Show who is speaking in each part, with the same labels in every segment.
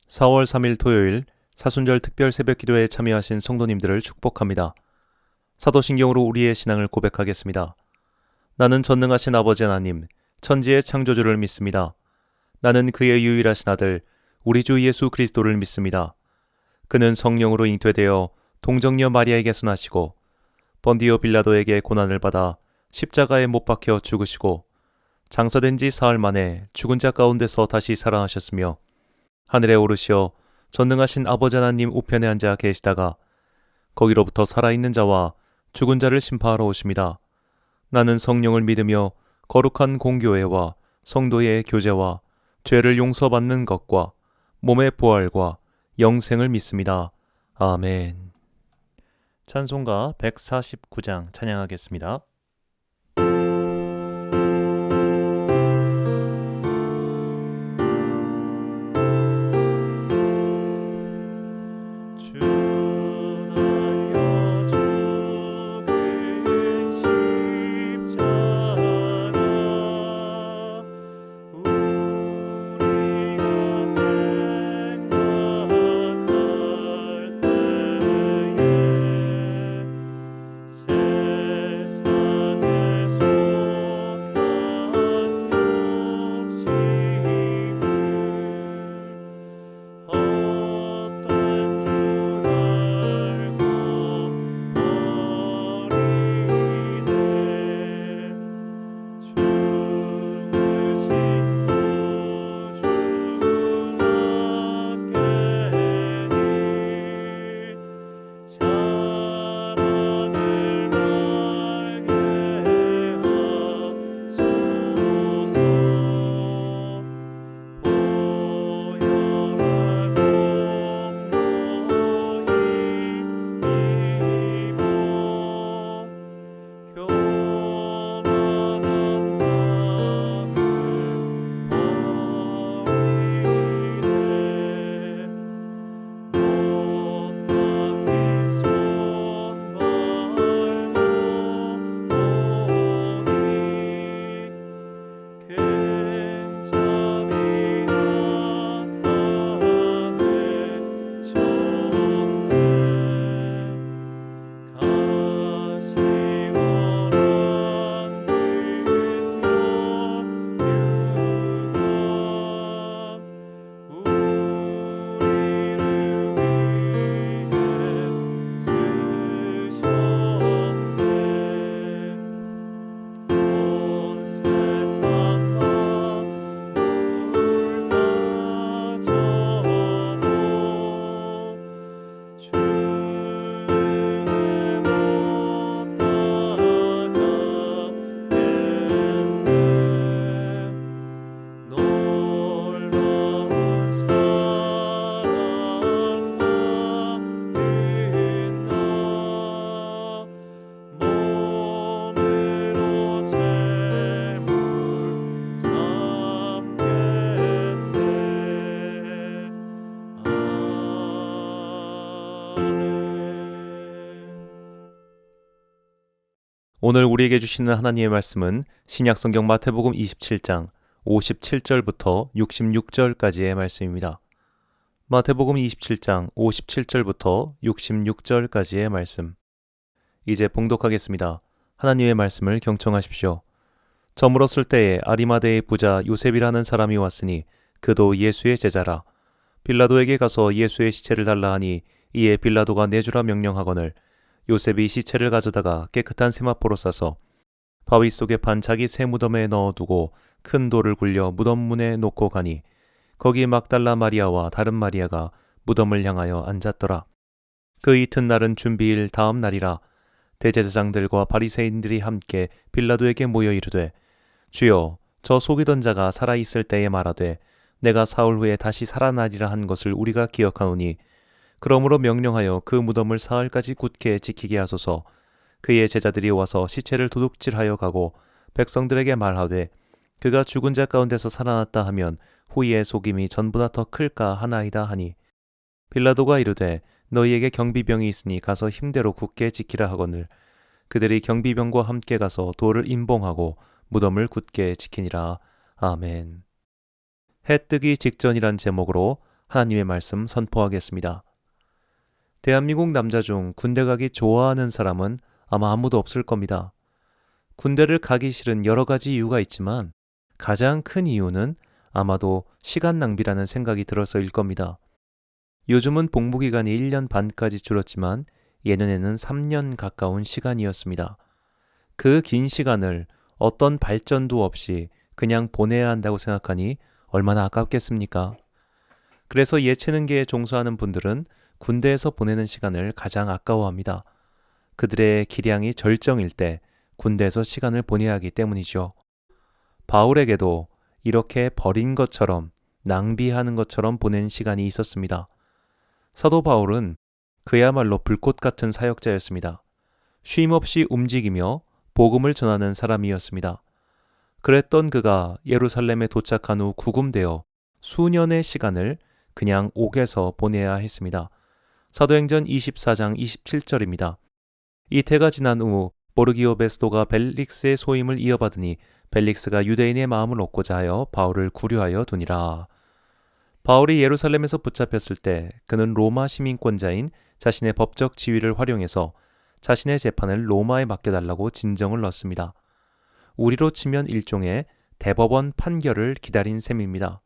Speaker 1: 4월 3일 토요일 사순절 특별 새벽기도에 참여하신 성도님들을 축복합니다. 사도신경으로 우리의 신앙을 고백하겠습니다. 나는 전능하신 아버지 하나님, 천지의 창조주를 믿습니다. 나는 그의 유일하신 아들, 우리 주 예수 그리스도를 믿습니다. 그는 성령으로 잉태되어 동정녀 마리아에게서 나시고 번디오 빌라도에게 고난을 받아 십자가에 못 박혀 죽으시고 장사된 지 사흘 만에 죽은 자 가운데서 다시 살아나셨으며 하늘에 오르시어 전능하신 아버지 하나님 우편에 앉아 계시다가 거기로부터 살아있는 자와 죽은 자를 심판하러 오십니다. 나는 성령을 믿으며 거룩한 공교회와 성도의 교제와 죄를 용서받는 것과 몸의 부활과 영생을 믿습니다. 아멘. 찬송가 149장 찬양하겠습니다. 오늘 우리에게 주시는 하나님의 말씀은 신약성경 마태복음 27장 57절부터 66절까지의 말씀입니다. 마태복음 27장 57절부터 66절까지의 말씀. 이제 봉독하겠습니다. 하나님의 말씀을 경청하십시오. 저물었을 때에 아리마대의 부자 요셉이라는 사람이 왔으니 그도 예수의 제자라. 빌라도에게 가서 예수의 시체를 달라 하니 이에 빌라도가 내주라 명령하거늘 요셉이 시체를 가져다가 깨끗한 세마포로 싸서 바위 속에 판 자기 새 무덤에 넣어두고 큰 돌을 굴려 무덤 문에 놓고 가니 거기 막달라 마리아와 다른 마리아가 무덤을 향하여 앉았더라. 그 이튿날은 준비일 다음 날이라. 대제사장들과 바리새인들이 함께 빌라도에게 모여 이르되 주여, 저 속이던 자가 살아있을 때에 말하되 내가 사흘 후에 다시 살아나리라 한 것을 우리가 기억하노니 그러므로 명령하여 그 무덤을 사흘까지 굳게 지키게 하소서. 그의 제자들이 와서 시체를 도둑질하여 가고 백성들에게 말하되 그가 죽은 자 가운데서 살아났다 하면 후이의 속임이 전보다 더 클까 하나이다 하니 빌라도가 이르되 너희에게 경비병이 있으니 가서 힘대로 굳게 지키라 하거늘 그들이 경비병과 함께 가서 돌을 임봉하고 무덤을 굳게 지키니라. 아멘. 해 뜨기 직전이란 제목으로 하나님의 말씀 선포하겠습니다. 대한민국 남자 중 군대 가기 좋아하는 사람은 아마 아무도 없을 겁니다. 군대를 가기 싫은 여러 가지 이유가 있지만 가장 큰 이유는 아마도 시간 낭비라는 생각이 들어서일 겁니다. 요즘은 복무기간이 1년 반까지 줄었지만 예년에는 3년 가까운 시간이었습니다. 그 긴 시간을 어떤 발전도 없이 그냥 보내야 한다고 생각하니 얼마나 아깝겠습니까? 그래서 예체능계에 종사하는 분들은 군대에서 보내는 시간을 가장 아까워합니다. 그들의 기량이 절정일 때 군대에서 시간을 보내야 하기 때문이죠. 바울에게도 이렇게 버린 것처럼 낭비하는 것처럼 보낸 시간이 있었습니다. 사도 바울은 그야말로 불꽃 같은 사역자였습니다. 쉼없이 움직이며 복음을 전하는 사람이었습니다. 그랬던 그가 예루살렘에 도착한 후 구금되어 수년의 시간을 그냥 옥에서 보내야 했습니다. 사도행전 24장 27절입니다. 이태가 지난 후 보르기오 베스도가 벨릭스의 소임을 이어받으니 벨릭스가 유대인의 마음을 얻고자 하여 바울을 구류하여 두니라. 바울이 예루살렘에서 붙잡혔을 때 그는 로마 시민권자인 자신의 법적 지위를 활용해서 자신의 재판을 로마에 맡겨달라고 진정을 넣습니다. 우리로 치면 일종의 대법원 판결을 기다린 셈입니다.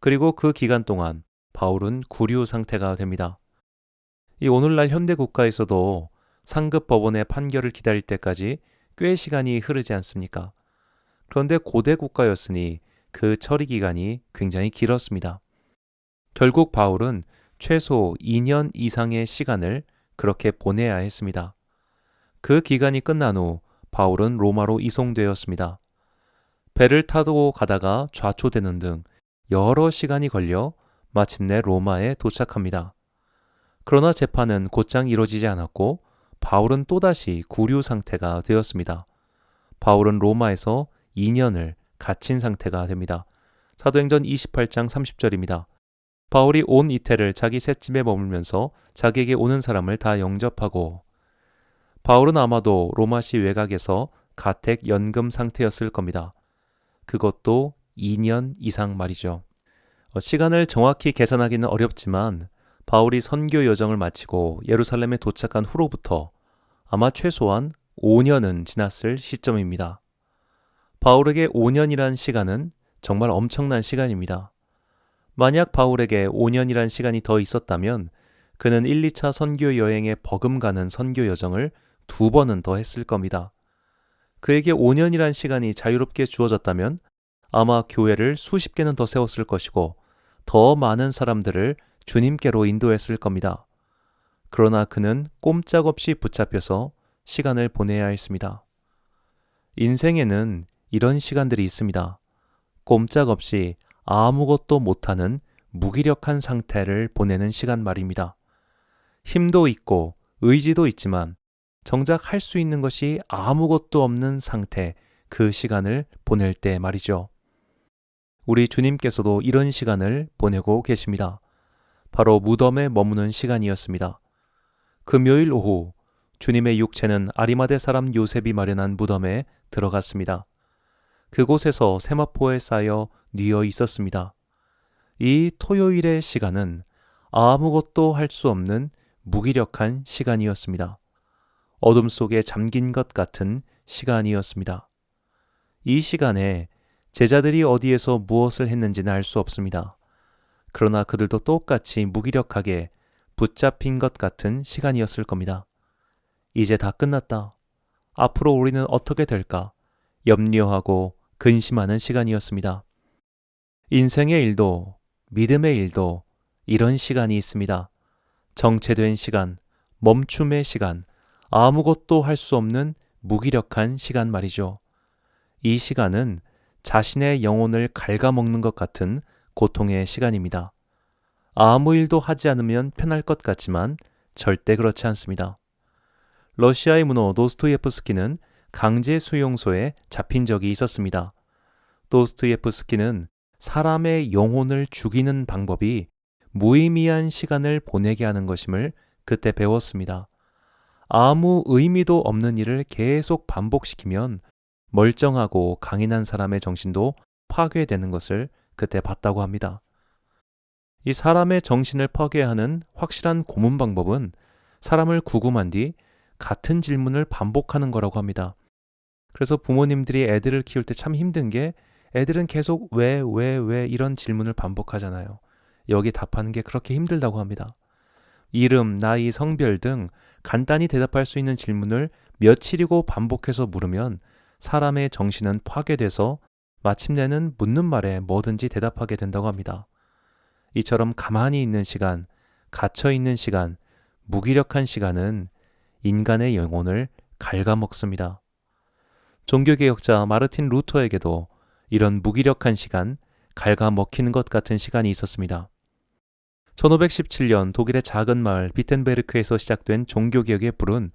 Speaker 1: 그리고 그 기간 동안 바울은 구류 상태가 됩니다. 이 오늘날 현대 국가에서도 상급 법원의 판결을 기다릴 때까지 꽤 시간이 흐르지 않습니까? 그런데 고대 국가였으니 그 처리 기간이 굉장히 길었습니다. 결국 바울은 최소 2년 이상의 시간을 그렇게 보내야 했습니다. 그 기간이 끝난 후 바울은 로마로 이송되었습니다. 배를 타고 가다가 좌초되는 등 여러 시간이 걸려 마침내 로마에 도착합니다. 그러나 재판은 곧장 이루어지지 않았고 바울은 또다시 구류 상태가 되었습니다. 바울은 로마에서 2년을 갇힌 상태가 됩니다. 사도행전 28장 30절입니다. 바울이 온 이태를 자기 셋집에 머물면서 자기에게 오는 사람을 다 영접하고, 바울은 아마도 로마시 외곽에서 가택 연금 상태였을 겁니다. 그것도 2년 이상 말이죠. 시간을 정확히 계산하기는 어렵지만 바울이 선교 여정을 마치고 예루살렘에 도착한 후로부터 아마 최소한 5년은 지났을 시점입니다. 바울에게 5년이란 시간은 정말 엄청난 시간입니다. 만약 바울에게 5년이란 시간이 더 있었다면 그는 1, 2차 선교 여행에 버금가는 선교 여정을 2번은 더 했을 겁니다. 그에게 5년이란 시간이 자유롭게 주어졌다면 아마 교회를 수십 개는 더 세웠을 것이고 더 많은 사람들을 주님께로 인도했을 겁니다. 그러나 그는 꼼짝없이 붙잡혀서 시간을 보내야 했습니다. 인생에는 이런 시간들이 있습니다. 꼼짝없이 아무것도 못하는 무기력한 상태를 보내는 시간 말입니다. 힘도 있고 의지도 있지만 정작 할 수 있는 것이 아무것도 없는 상태, 그 시간을 보낼 때 말이죠. 우리 주님께서도 이런 시간을 보내고 계십니다. 바로 무덤에 머무는 시간이었습니다. 금요일 오후 주님의 육체는 아리마대 사람 요셉이 마련한 무덤에 들어갔습니다. 그곳에서 세마포에 쌓여 뉘어 있었습니다. 이 토요일의 시간은 아무것도 할 수 없는 무기력한 시간이었습니다. 어둠 속에 잠긴 것 같은 시간이었습니다. 이 시간에 제자들이 어디에서 무엇을 했는지는 알 수 없습니다. 그러나 그들도 똑같이 무기력하게 붙잡힌 것 같은 시간이었을 겁니다. 이제 다 끝났다. 앞으로 우리는 어떻게 될까? 염려하고 근심하는 시간이었습니다. 인생의 일도 믿음의 일도 이런 시간이 있습니다. 정체된 시간, 멈춤의 시간, 아무것도 할 수 없는 무기력한 시간 말이죠. 이 시간은 자신의 영혼을 갉아먹는 것 같은 고통의 시간입니다. 아무 일도 하지 않으면 편할 것 같지만 절대 그렇지 않습니다. 러시아의 문호 도스토예프스키는 강제 수용소에 잡힌 적이 있었습니다. 도스토예프스키는 사람의 영혼을 죽이는 방법이 무의미한 시간을 보내게 하는 것임을 그때 배웠습니다. 아무 의미도 없는 일을 계속 반복시키면 멀쩡하고 강인한 사람의 정신도 파괴되는 것을 그때 봤다고 합니다. 이 사람의 정신을 파괴하는 확실한 고문 방법은 사람을 구금한 뒤 같은 질문을 반복하는 거라고 합니다. 그래서 부모님들이 애들을 키울 때 참 힘든 게 애들은 계속 왜 이런 질문을 반복하잖아요. 여기 답하는 게 그렇게 힘들다고 합니다. 이름, 나이, 성별 등 간단히 대답할 수 있는 질문을 며칠이고 반복해서 물으면 사람의 정신은 파괴돼서 마침내는 묻는 말에 뭐든지 대답하게 된다고 합니다. 이처럼 가만히 있는 시간, 갇혀 있는 시간, 무기력한 시간은 인간의 영혼을 갉아먹습니다. 종교개혁자 마르틴 루터에게도 이런 무기력한 시간, 갉아먹히는 것 같은 시간이 있었습니다. 1517년 독일의 작은 마을 비텐베르크에서 시작된 종교개혁의 불은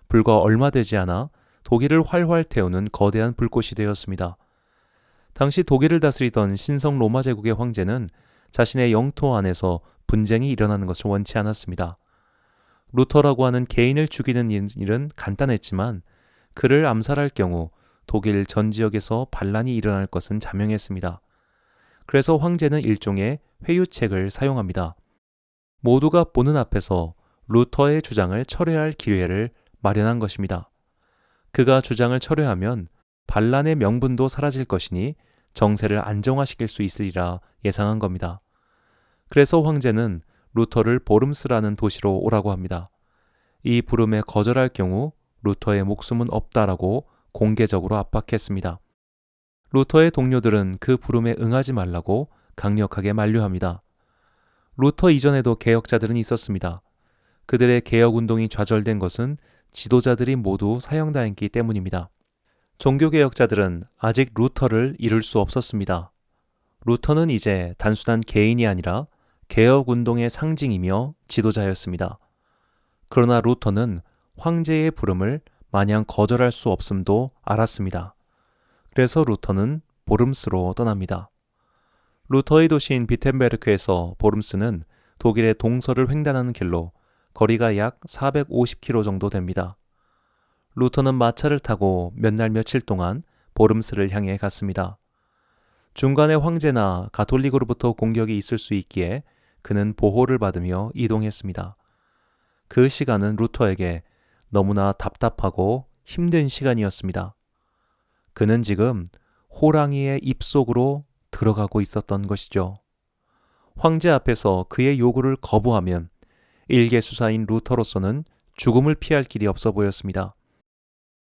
Speaker 1: 불과 얼마 되지 않아 독일을 활활 태우는 거대한 불꽃이 되었습니다. 당시 독일을 다스리던 신성 로마 제국의 황제는 자신의 영토 안에서 분쟁이 일어나는 것을 원치 않았습니다. 루터라고 하는 개인을 죽이는 일은 간단했지만 그를 암살할 경우 독일 전 지역에서 반란이 일어날 것은 자명했습니다. 그래서 황제는 일종의 회유책을 사용합니다. 모두가 보는 앞에서 루터의 주장을 철회할 기회를 마련한 것입니다. 그가 주장을 철회하면 반란의 명분도 사라질 것이니 정세를 안정화시킬 수 있으리라 예상한 겁니다. 그래서 황제는 루터를 보름스라는 도시로 오라고 합니다. 이 부름에 거절할 경우 루터의 목숨은 없다라고 공개적으로 압박했습니다. 루터의 동료들은 그 부름에 응하지 말라고 강력하게 만류합니다. 루터 이전에도 개혁자들은 있었습니다. 그들의 개혁운동이 좌절된 것은 지도자들이 모두 사형당했기 때문입니다. 종교개혁자들은 아직 루터를 이룰 수 없었습니다. 루터는 이제 단순한 개인이 아니라 개혁운동의 상징이며 지도자였습니다. 그러나 루터는 황제의 부름을 마냥 거절할 수 없음도 알았습니다. 그래서 루터는 보름스로 떠납니다. 루터의 도시인 비텐베르크에서 보름스는 독일의 동서를 횡단하는 길로 거리가 약 450km 정도 됩니다. 루터는 마차를 타고 몇 날 며칠 동안 보름스를 향해 갔습니다. 중간에 황제나 가톨릭으로부터 공격이 있을 수 있기에 그는 보호를 받으며 이동했습니다. 그 시간은 루터에게 너무나 답답하고 힘든 시간이었습니다. 그는 지금 호랑이의 입속으로 들어가고 있었던 것이죠. 황제 앞에서 그의 요구를 거부하면 일개수사인 루터로서는 죽음을 피할 길이 없어 보였습니다.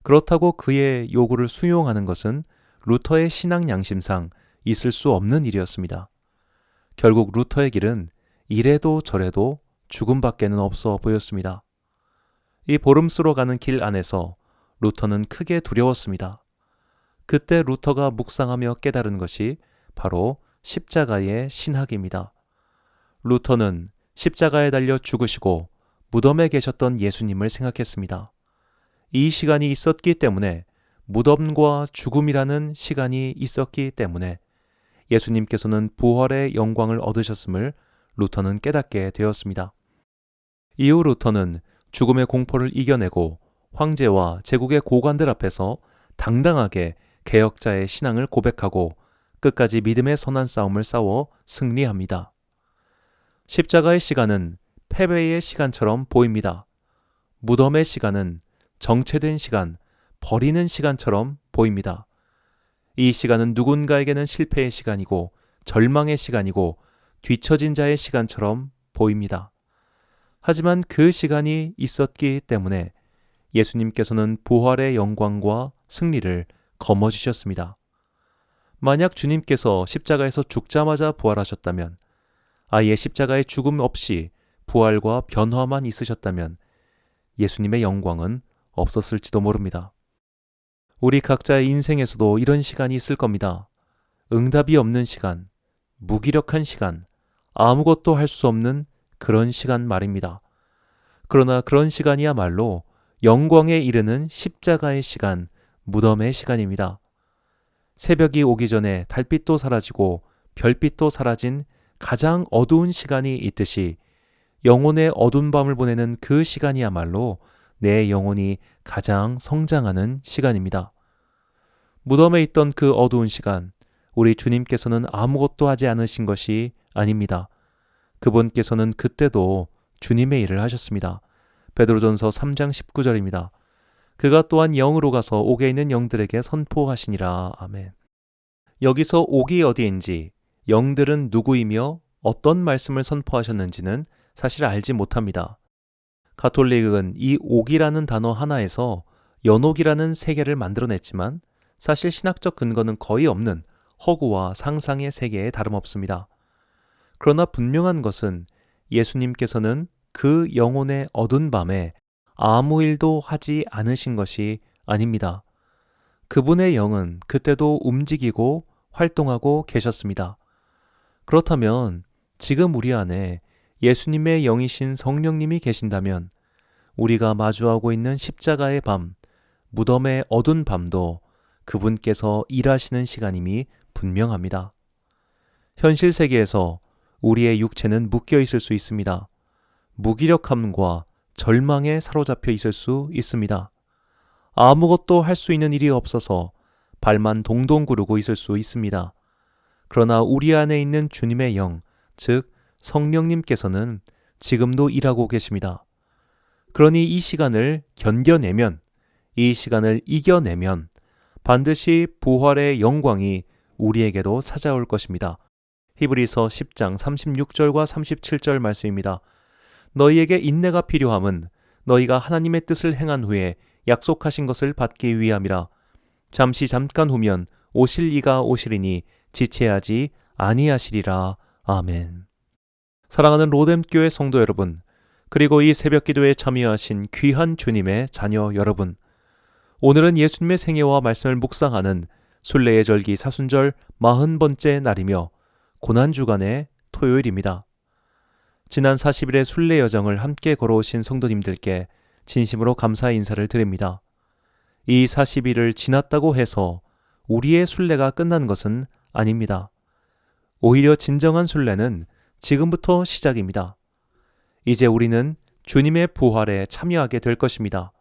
Speaker 1: 그렇다고 그의 요구를 수용하는 것은 루터의 신앙 양심상 있을 수 없는 일이었습니다. 결국 루터의 길은 이래도 저래도 죽음밖에는 없어 보였습니다. 이 보름스로 가는 길 안에서 루터는 크게 두려웠습니다. 그때 루터가 묵상하며 깨달은 것이 바로 십자가의 신학입니다. 루터는 십자가에 달려 죽으시고 무덤에 계셨던 예수님을 생각했습니다. 이 시간이 있었기 때문에, 무덤과 죽음이라는 시간이 있었기 때문에 예수님께서는 부활의 영광을 얻으셨음을 루터는 깨닫게 되었습니다. 이후 루터는 죽음의 공포를 이겨내고 황제와 제국의 고관들 앞에서 당당하게 개혁자의 신앙을 고백하고 끝까지 믿음의 선한 싸움을 싸워 승리합니다. 십자가의 시간은 패배의 시간처럼 보입니다. 무덤의 시간은 정체된 시간, 버리는 시간처럼 보입니다. 이 시간은 누군가에게는 실패의 시간이고 절망의 시간이고 뒤처진 자의 시간처럼 보입니다. 하지만 그 시간이 있었기 때문에 예수님께서는 부활의 영광과 승리를 거머쥐셨습니다. 만약 주님께서 십자가에서 죽자마자 부활하셨다면, 아예 십자가의 죽음 없이 부활과 변화만 있으셨다면 예수님의 영광은 없었을지도 모릅니다. 우리 각자의 인생에서도 이런 시간이 있을 겁니다. 응답이 없는 시간, 무기력한 시간, 아무것도 할 수 없는 그런 시간 말입니다. 그러나 그런 시간이야말로 영광에 이르는 십자가의 시간, 무덤의 시간입니다. 새벽이 오기 전에 달빛도 사라지고 별빛도 사라진 가장 어두운 시간이 있듯이 영혼의 어두운 밤을 보내는 그 시간이야말로 내 영혼이 가장 성장하는 시간입니다. 무덤에 있던 그 어두운 시간, 우리 주님께서는 아무것도 하지 않으신 것이 아닙니다. 그분께서는 그때도 주님의 일을 하셨습니다. 베드로전서 3장 19절입니다. 그가 또한 영으로 가서 옥에 있는 영들에게 선포하시니라. 아멘. 여기서 옥이 어디인지, 영들은 누구이며 어떤 말씀을 선포하셨는지는 사실 알지 못합니다. 가톨릭은 이 옥이라는 단어 하나에서 연옥이라는 세계를 만들어냈지만 사실 신학적 근거는 거의 없는 허구와 상상의 세계에 다름없습니다. 그러나 분명한 것은 예수님께서는 그 영혼의 어두운 밤에 아무 일도 하지 않으신 것이 아닙니다. 그분의 영은 그때도 움직이고 활동하고 계셨습니다. 그렇다면 지금 우리 안에 예수님의 영이신 성령님이 계신다면 우리가 마주하고 있는 십자가의 밤, 무덤의 어두운 밤도 그분께서 일하시는 시간임이 분명합니다. 현실 세계에서 우리의 육체는 묶여 있을 수 있습니다. 무기력함과 절망에 사로잡혀 있을 수 있습니다. 아무것도 할 수 있는 일이 없어서 발만 동동 구르고 있을 수 있습니다. 그러나 우리 안에 있는 주님의 영, 즉 성령님께서는 지금도 일하고 계십니다. 그러니 이 시간을 견뎌내면, 이 시간을 이겨내면 반드시 부활의 영광이 우리에게도 찾아올 것입니다. 히브리서 10장 36절과 37절 말씀입니다. 너희에게 인내가 필요함은 너희가 하나님의 뜻을 행한 후에 약속하신 것을 받기 위함이라. 잠깐 후면 오실 이가 오시리니 지체하지 아니하시리라. 아멘. 사랑하는 로뎀교회 성도 여러분, 그리고 이 새벽 기도에 참여하신 귀한 주님의 자녀 여러분, 오늘은 예수님의 생애와 말씀을 묵상하는 순례의 절기 사순절 40번째 날이며 고난주간의 토요일입니다. 지난 40일의 순례 여정을 함께 걸어오신 성도님들께 진심으로 감사의 인사를 드립니다. 이 40일을 지났다고 해서 우리의 순례가 끝난 것은 아닙니다. 오히려 진정한 순례는 지금부터 시작입니다. 이제 우리는 주님의 부활에 참여하게 될 것입니다.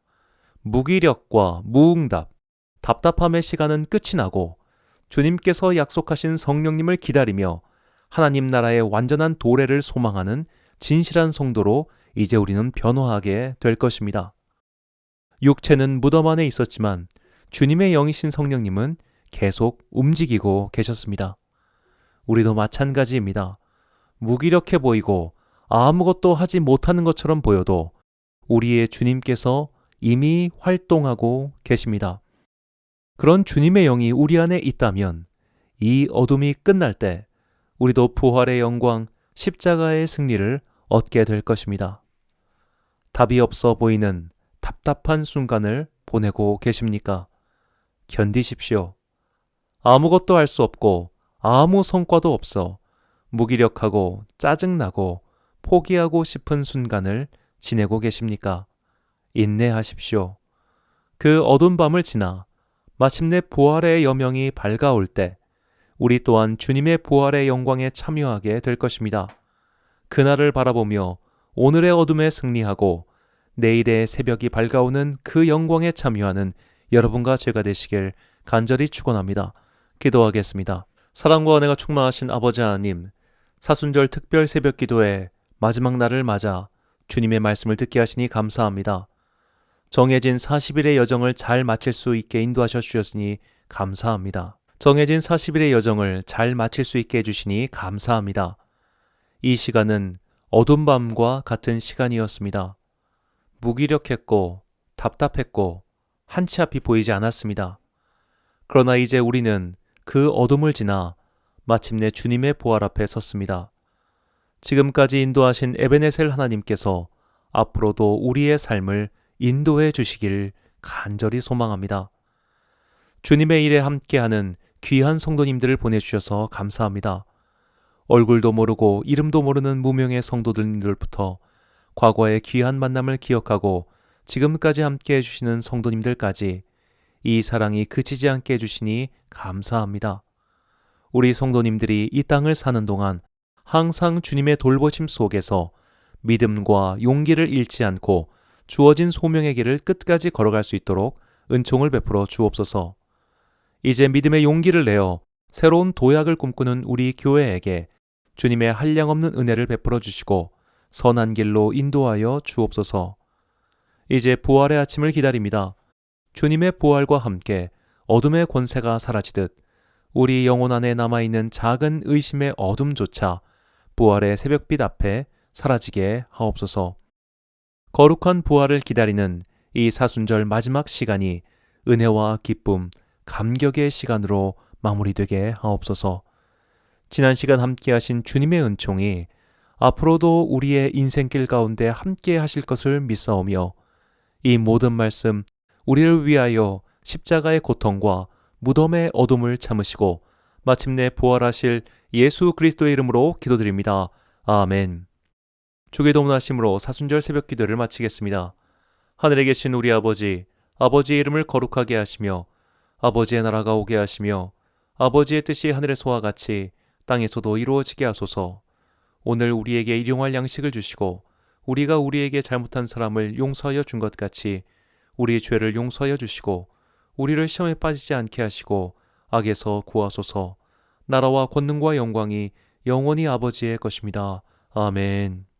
Speaker 1: 무기력과 무응답, 답답함의 시간은 끝이 나고 주님께서 약속하신 성령님을 기다리며 하나님 나라의 완전한 도래를 소망하는 진실한 성도로 이제 우리는 변화하게 될 것입니다. 육체는 무덤 안에 있었지만 주님의 영이신 성령님은 계속 움직이고 계셨습니다. 우리도 마찬가지입니다. 무기력해 보이고 아무것도 하지 못하는 것처럼 보여도 우리의 주님께서 이미 활동하고 계십니다. 그런 주님의 영이 우리 안에 있다면 이 어둠이 끝날 때 우리도 부활의 영광, 십자가의 승리를 얻게 될 것입니다. 답이 없어 보이는 답답한 순간을 보내고 계십니까? 견디십시오. 아무것도 할 수 없고 아무 성과도 없어 무기력하고 짜증나고 포기하고 싶은 순간을 지내고 계십니까? 인내하십시오. 그 어두운 밤을 지나 마침내 부활의 여명이 밝아올 때 우리 또한 주님의 부활의 영광에 참여하게 될 것입니다. 그날을 바라보며 오늘의 어둠에 승리하고 내일의 새벽이 밝아오는 그 영광에 참여하는 여러분과 제가 되시길 간절히 축원합니다. 기도하겠습니다. 사랑과 은혜가 충만하신 아버지 하나님, 사순절 특별 새벽 기도의 마지막 날을 맞아 주님의 말씀을 듣게 하시니 감사합니다. 정해진 40일의 여정을 잘 마칠 수 있게 인도하셔 주셨으니 감사합니다. 정해진 40일의 여정을 잘 마칠 수 있게 해주시니 감사합니다. 이 시간은 어두운 밤과 같은 시간이었습니다. 무기력했고 답답했고 한치 앞이 보이지 않았습니다. 그러나 이제 우리는 그 어둠을 지나 마침내 주님의 부활 앞에 섰습니다. 지금까지 인도하신 에베네셀 하나님께서 앞으로도 우리의 삶을 인도해 주시길 간절히 소망합니다. 주님의 일에 함께하는 귀한 성도님들을 보내주셔서 감사합니다. 얼굴도 모르고 이름도 모르는 무명의 성도들부터 과거의 귀한 만남을 기억하고 지금까지 함께해 주시는 성도님들까지 이 사랑이 그치지 않게 해주시니 감사합니다. 우리 성도님들이 이 땅을 사는 동안 항상 주님의 돌보심 속에서 믿음과 용기를 잃지 않고 주어진 소명의 길을 끝까지 걸어갈 수 있도록 은총을 베풀어 주옵소서. 이제 믿음의 용기를 내어 새로운 도약을 꿈꾸는 우리 교회에게 주님의 한량없는 은혜를 베풀어 주시고 선한 길로 인도하여 주옵소서. 이제 부활의 아침을 기다립니다. 주님의 부활과 함께 어둠의 권세가 사라지듯 우리 영혼 안에 남아있는 작은 의심의 어둠조차 부활의 새벽빛 앞에 사라지게 하옵소서. 거룩한 부활을 기다리는 이 사순절 마지막 시간이 은혜와 기쁨, 감격의 시간으로 마무리되게 하옵소서. 지난 시간 함께 하신 주님의 은총이 앞으로도 우리의 인생길 가운데 함께 하실 것을 믿사오며 이 모든 말씀 우리를 위하여 십자가의 고통과 무덤의 어둠을 참으시고 마침내 부활하실 예수 그리스도의 이름으로 기도드립니다. 아멘. 주의 도문하심으로 사순절 새벽 기도를 마치겠습니다. 하늘에 계신 우리 아버지, 아버지의 이름을 거룩하게 하시며 아버지의 나라가 오게 하시며 아버지의 뜻이 하늘에서와 같이 땅에서도 이루어지게 하소서. 오늘 우리에게 일용할 양식을 주시고 우리가 우리에게 잘못한 사람을 용서하여 준 것 같이 우리 죄를 용서하여 주시고 우리를 시험에 빠지지 않게 하시고 악에서 구하소서. 나라와 권능과 영광이 영원히 아버지의 것입니다. 아멘.